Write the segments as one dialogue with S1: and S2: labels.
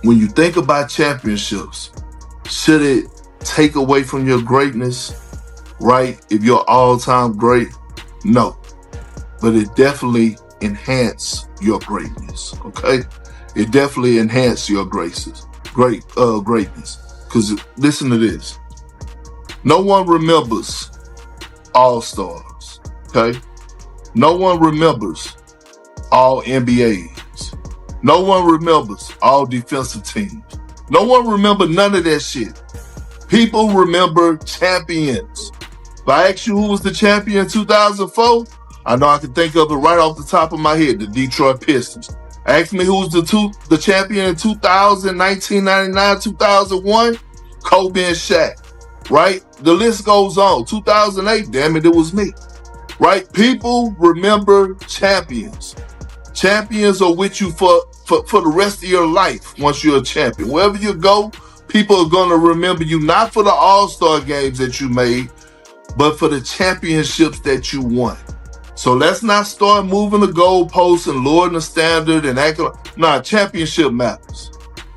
S1: when you think about championships, should it take away from your greatness, right? If you're all-time great? No. But it definitely enhance your greatness, okay? It definitely enhance your greatness. Because listen to this. No one remembers all-stars, okay? No one remembers all NBAs. No one remembers all defensive teams. No one remembers none of that shit. People remember champions. If I ask you who was the champion in 2004, I know I can think of it right off the top of my head, the Detroit Pistons. Ask me who was the champion in 2000, 1999, 2001, Kobe and Shaq, right? The list goes on. 2008, damn it was me, right? People remember champions. Champions are with you for the rest of your life once you're a champion. Wherever you go, people are going to remember you, not for the all-star games that you made, but for the championships that you won. So let's not start moving the goalposts and lowering the standard and acting like, nah, championship matters.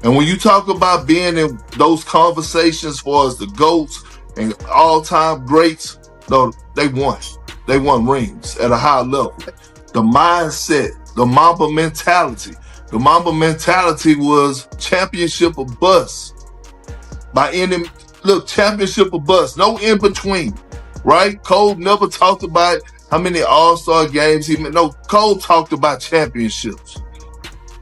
S1: And when you talk about being in those conversations as far as the GOATs and all-time greats, no, they won. They won rings at a high level. The mindset, the Mamba mentality. The Mamba mentality was championship or bust. Championship or bust. No in between, right? Cole never talked about how many all-star games he made. No, Cole talked about championships.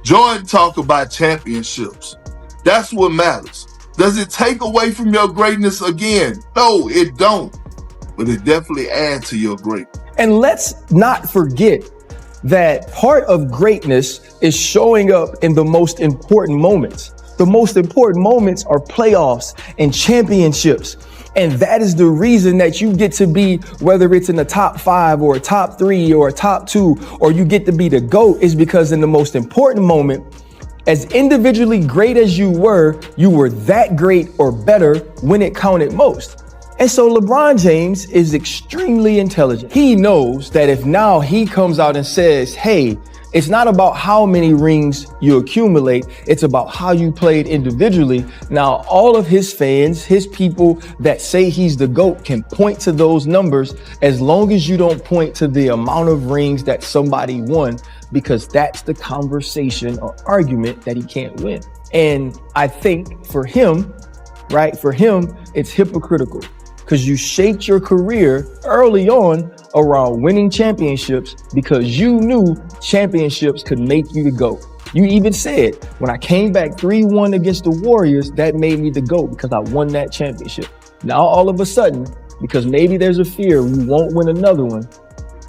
S1: Jordan talked about championships. That's what matters. Does it take away from your greatness again? No, it don't. But it definitely adds to your greatness.
S2: And let's not forget that part of greatness is showing up in the most important moments. The most important moments are playoffs and championships. And that is the reason that you get to be, whether it's in the top 5 or a top 3 or a top 2, or you get to be the GOAT, is because in the most important moment, as individually great as you were that great or better when it counted most. And so LeBron James is extremely intelligent. He knows that if now he comes out and says, hey, it's not about how many rings you accumulate, it's about how you played individually. Now, all of his fans, his people that say he's the GOAT can point to those numbers as long as you don't point to the amount of rings that somebody won, because that's the conversation or argument that he can't win. And I think for him, it's hypocritical. Because you shaped your career early on around winning championships because you knew championships could make you the GOAT. You even said, when I came back 3-1 against the Warriors, that made me the GOAT because I won that championship. Now, all of a sudden, because maybe there's a fear we won't win another one,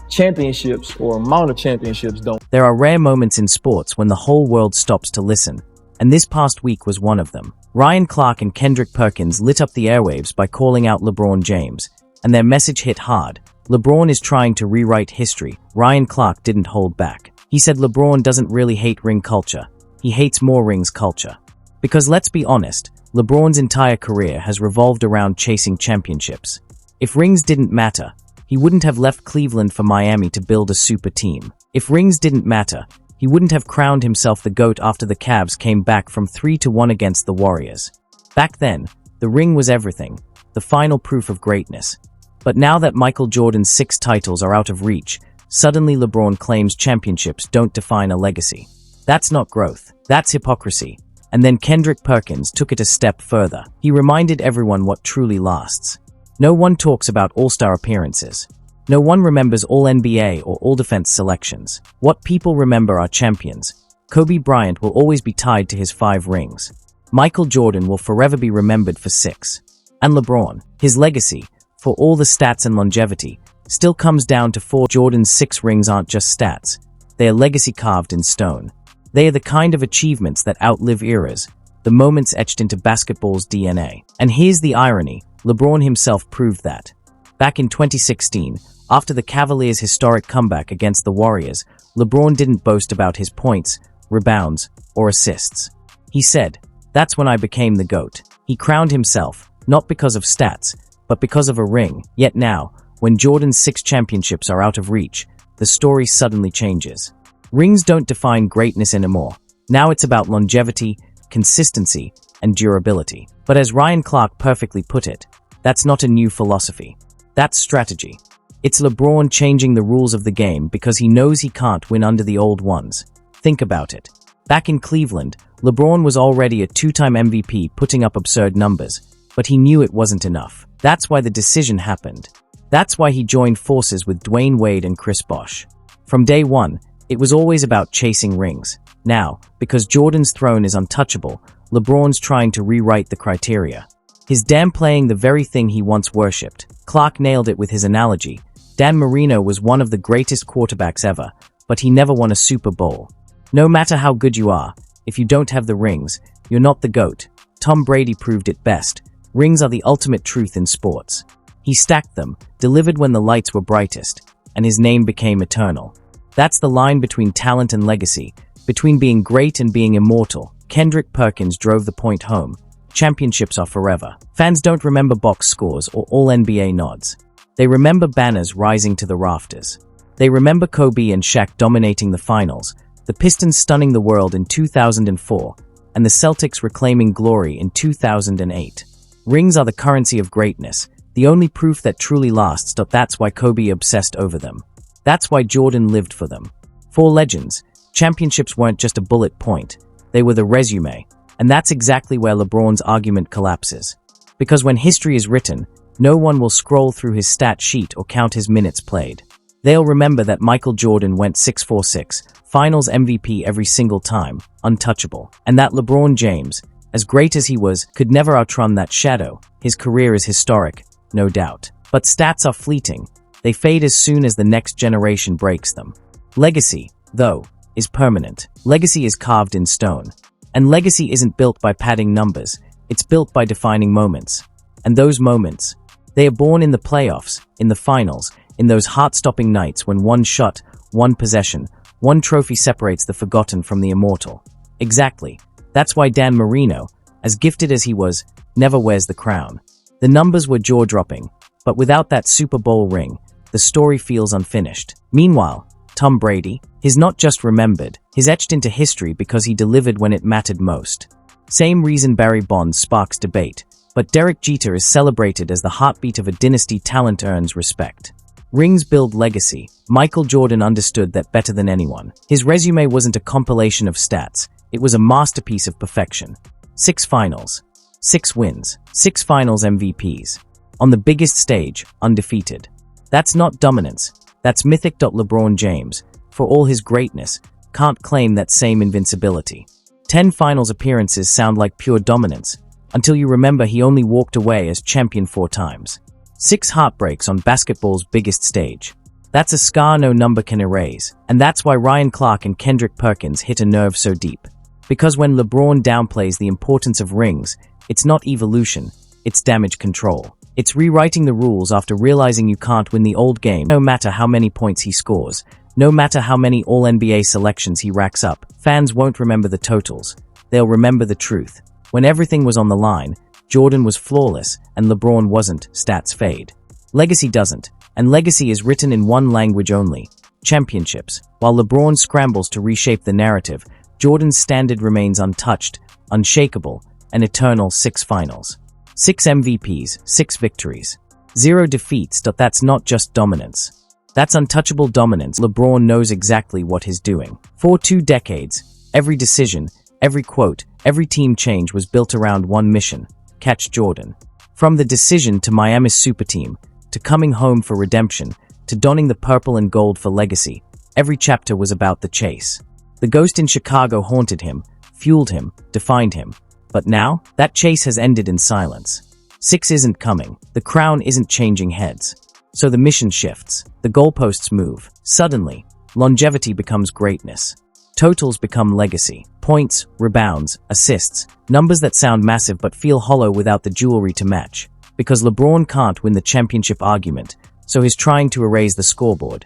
S2: championships or amount of championships don't.
S3: There are rare moments in sports when the whole world stops to listen, and this past week was one of them. Ryan Clark and Kendrick Perkins lit up the airwaves by calling out LeBron James, and their message hit hard. LeBron is trying to rewrite history. Ryan Clark didn't hold back. He said LeBron doesn't really hate ring culture. He hates more rings culture. Because let's be honest, LeBron's entire career has revolved around chasing championships. If rings didn't matter, he wouldn't have left Cleveland for Miami to build a super team. If rings didn't matter, he wouldn't have crowned himself the GOAT after the Cavs came back from 3-1 against the Warriors. Back then, the ring was everything, the final proof of greatness. But now that Michael Jordan's 6 titles are out of reach, suddenly LeBron claims championships don't define a legacy. That's not growth, that's hypocrisy. And then Kendrick Perkins took it a step further. He reminded everyone what truly lasts. No one talks about all-star appearances. No one remembers all NBA or all defense selections. What people remember are champions. Kobe Bryant will always be tied to his 5 rings. Michael Jordan will forever be remembered for 6. And LeBron, his legacy, for all the stats and longevity, still comes down to 4. Jordan's 6 rings aren't just stats. They are legacy carved in stone. They are the kind of achievements that outlive eras, the moments etched into basketball's DNA. And here's the irony, LeBron himself proved that. Back in 2016, after the Cavaliers' historic comeback against the Warriors, LeBron didn't boast about his points, rebounds, or assists. He said, "That's when I became the GOAT." He crowned himself, not because of stats, but because of a ring. Yet now, when Jordan's 6 championships are out of reach, the story suddenly changes. Rings don't define greatness anymore. Now it's about longevity, consistency, and durability. But as Ryan Clark perfectly put it, that's not a new philosophy. That's strategy. It's LeBron changing the rules of the game because he knows he can't win under the old ones. Think about it. Back in Cleveland, LeBron was already a two-time MVP putting up absurd numbers, but he knew it wasn't enough. That's why the decision happened. That's why he joined forces with Dwayne Wade and Chris Bosh. From day one, it was always about chasing rings. Now, because Jordan's throne is untouchable, LeBron's trying to rewrite the criteria. He's downplaying the very thing he once worshipped. Clark nailed it with his analogy. Dan Marino was one of the greatest quarterbacks ever, but he never won a Super Bowl. No matter how good you are, if you don't have the rings, you're not the GOAT. Tom Brady proved it best. Rings are the ultimate truth in sports. He stacked them, delivered when the lights were brightest, and his name became eternal. That's the line between talent and legacy, between being great and being immortal. Kendrick Perkins drove the point home. Championships are forever. Fans don't remember box scores or All-NBA nods. They remember banners rising to the rafters. They remember Kobe and Shaq dominating the finals, the Pistons stunning the world in 2004, and the Celtics reclaiming glory in 2008. Rings are the currency of greatness, the only proof that truly lasts. That's why Kobe obsessed over them. That's why Jordan lived for them. For legends, championships weren't just a bullet point, they were the resume, and that's exactly where LeBron's argument collapses. Because when history is written, no one will scroll through his stat sheet or count his minutes played. They'll remember that Michael Jordan went 6-4-6, Finals MVP every single time, untouchable, and that LeBron James, as great as he was, could never outrun that shadow. His career is historic, no doubt. But stats are fleeting. They fade as soon as the next generation breaks them. Legacy, though, is permanent. Legacy is carved in stone. And legacy isn't built by padding numbers, it's built by defining moments. And those moments, they are born in the playoffs, in the finals, in those heart-stopping nights when one shot, one possession, one trophy separates the forgotten from the immortal. Exactly. That's why Dan Marino, as gifted as he was, never wears the crown. The numbers were jaw-dropping, but without that Super Bowl ring, the story feels unfinished. Meanwhile, Tom Brady, he's not just remembered, he's etched into history because he delivered when it mattered most. Same reason Barry Bonds sparks debate, but Derek Jeter is celebrated as the heartbeat of a dynasty. Talent earns respect. Rings build legacy. Michael Jordan understood that better than anyone. His resume wasn't a compilation of stats, it was a masterpiece of perfection. 6 finals, 6 wins, 6 finals MVPs. On the biggest stage, undefeated. That's not dominance, that's mythic. LeBron James, for all his greatness, can't claim that same invincibility. 10 finals appearances sound like pure dominance, until you remember he only walked away as champion 4 times. 6 heartbreaks on basketball's biggest stage. That's a scar no number can erase, and that's why Ryan Clark and Kendrick Perkins hit a nerve so deep. Because when LeBron downplays the importance of rings, it's not evolution, it's damage control. It's rewriting the rules after realizing you can't win the old game no matter how many points he scores, no matter how many All-NBA selections he racks up. Fans won't remember the totals, they'll remember the truth. When everything was on the line, Jordan was flawless and LeBron wasn't. Stats fade. Legacy doesn't, and legacy is written in one language only: championships. While LeBron scrambles to reshape the narrative, Jordan's standard remains untouched, unshakable, and eternal: 6 finals. 6 MVPs, 6 victories. 0 defeats. That's not just dominance. That's untouchable dominance. LeBron knows exactly what he's doing. For 2 decades, every decision, every quote, every team change was built around one mission: catch Jordan. From the decision to Miami's super team, to coming home for redemption, to donning the purple and gold for legacy, every chapter was about the chase. The ghost in Chicago haunted him, fueled him, defined him. But now, that chase has ended in silence. 6 isn't coming. The crown isn't changing heads. So the mission shifts. The goalposts move. Suddenly, longevity becomes greatness. Totals become legacy. Points, rebounds, assists, numbers that sound massive but feel hollow without the jewelry to match. Because LeBron can't win the championship argument, so he's trying to erase the scoreboard.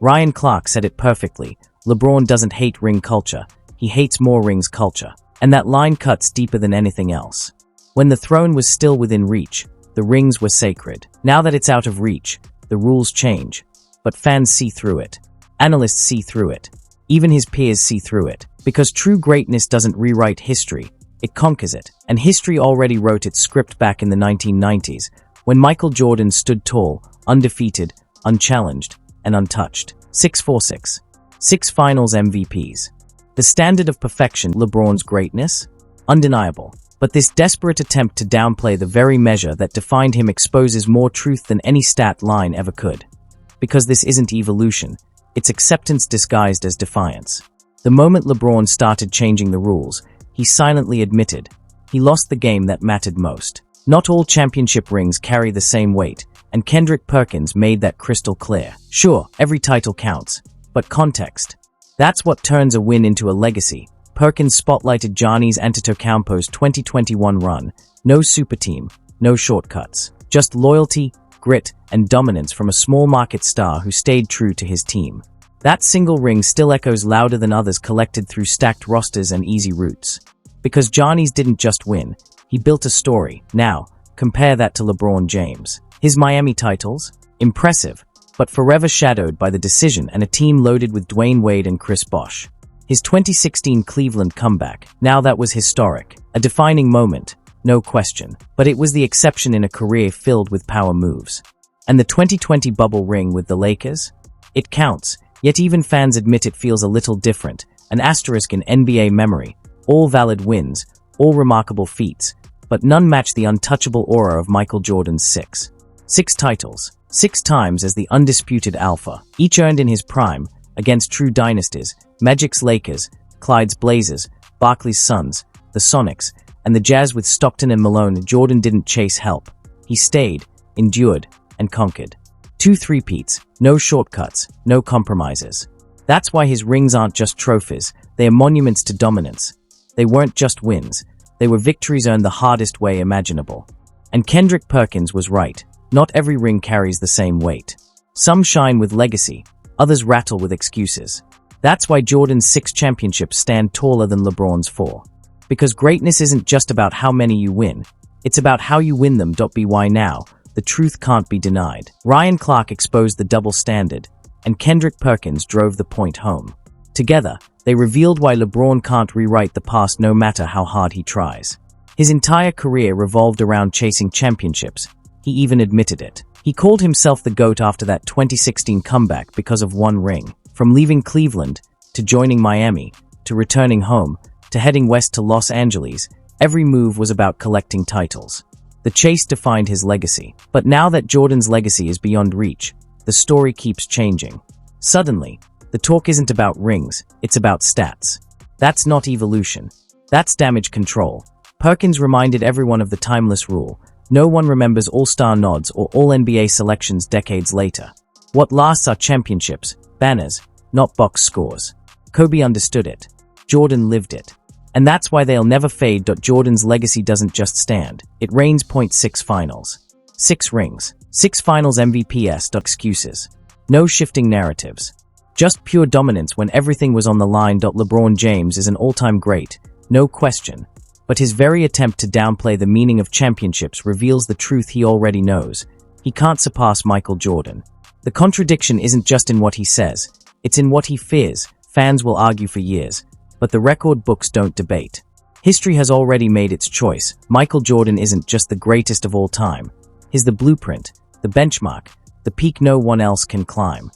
S3: Ryan Clark said it perfectly: LeBron doesn't hate ring culture, he hates more rings culture. And that line cuts deeper than anything else. When the throne was still within reach, the rings were sacred. Now that it's out of reach, the rules change. But fans see through it. Analysts see through it. Even his peers see through it. Because true greatness doesn't rewrite history, it conquers it, and history already wrote its script back in the 1990s, when Michael Jordan stood tall, undefeated, unchallenged, and untouched. 646. 6 Finals MVPs. The standard of perfection, LeBron's greatness? Undeniable. But this desperate attempt to downplay the very measure that defined him exposes more truth than any stat line ever could. Because this isn't evolution, it's acceptance disguised as defiance. The moment LeBron started changing the rules, he silently admitted he lost the game that mattered most. Not all championship rings carry the same weight, and Kendrick Perkins made that crystal clear. Sure, every title counts, but context. That's what turns a win into a legacy. Perkins spotlighted Giannis Antetokounmpo's 2021 run. No super team, no shortcuts. Just loyalty, grit, and dominance from a small market star who stayed true to his team. That single ring still echoes louder than others collected through stacked rosters and easy routes. Because Giannis didn't just win, he built a story. Now, compare that to LeBron James. His Miami titles? Impressive, but forever shadowed by the decision and a team loaded with Dwayne Wade and Chris Bosh. His 2016 Cleveland comeback, now that was historic. A defining moment, no question. But it was the exception in a career filled with power moves. And the 2020 bubble ring with the Lakers? It counts, yet even fans admit it feels a little different. An asterisk in NBA memory. All valid wins, all remarkable feats, but none match the untouchable aura of Michael Jordan's 6 titles. 6 times as the undisputed alpha, each earned in his prime, against true dynasties, Magic's Lakers, Clyde's Blazers, Barkley's Suns, the Sonics, and the Jazz with Stockton and Malone. Jordan didn't chase help. He stayed, endured, and conquered. 2 three-peats, no shortcuts, no compromises. That's why his rings aren't just trophies, they are monuments to dominance. They weren't just wins, they were victories earned the hardest way imaginable. And Kendrick Perkins was right. Not every ring carries the same weight. Some shine with legacy, others rattle with excuses. That's why Jordan's 6 championships stand taller than LeBron's 4. Because greatness isn't just about how many you win, it's about how you win them. By now, the truth can't be denied. Ryan Clark exposed the double standard, and Kendrick Perkins drove the point home. Together, they revealed why LeBron can't rewrite the past no matter how hard he tries. His entire career revolved around chasing championships. He even admitted it. He called himself the GOAT after that 2016 comeback because of one ring. From leaving Cleveland, to joining Miami, to returning home, to heading west to Los Angeles, every move was about collecting titles. The chase defined his legacy. But now that Jordan's legacy is beyond reach, the story keeps changing. Suddenly, the talk isn't about rings, it's about stats. That's not evolution. That's damage control. Perkins reminded everyone of the timeless rule. No one remembers all-star nods or all-NBA selections decades later. What lasts are championships, banners, not box scores. Kobe understood it. Jordan lived it. And that's why they'll never fade. Jordan's legacy doesn't just stand. It reigns. 6 finals. 6 rings. 6 finals MVPs. Excuses. No shifting narratives. Just pure dominance when everything was on the line. LeBron James is an all-time great, no question. But his very attempt to downplay the meaning of championships reveals the truth he already knows. He can't surpass Michael Jordan. The contradiction isn't just in what he says, it's in what he fears. Fans will argue for years, but the record books don't debate. History has already made its choice. Michael Jordan isn't just the greatest of all time. He's the blueprint, the benchmark, the peak no one else can climb.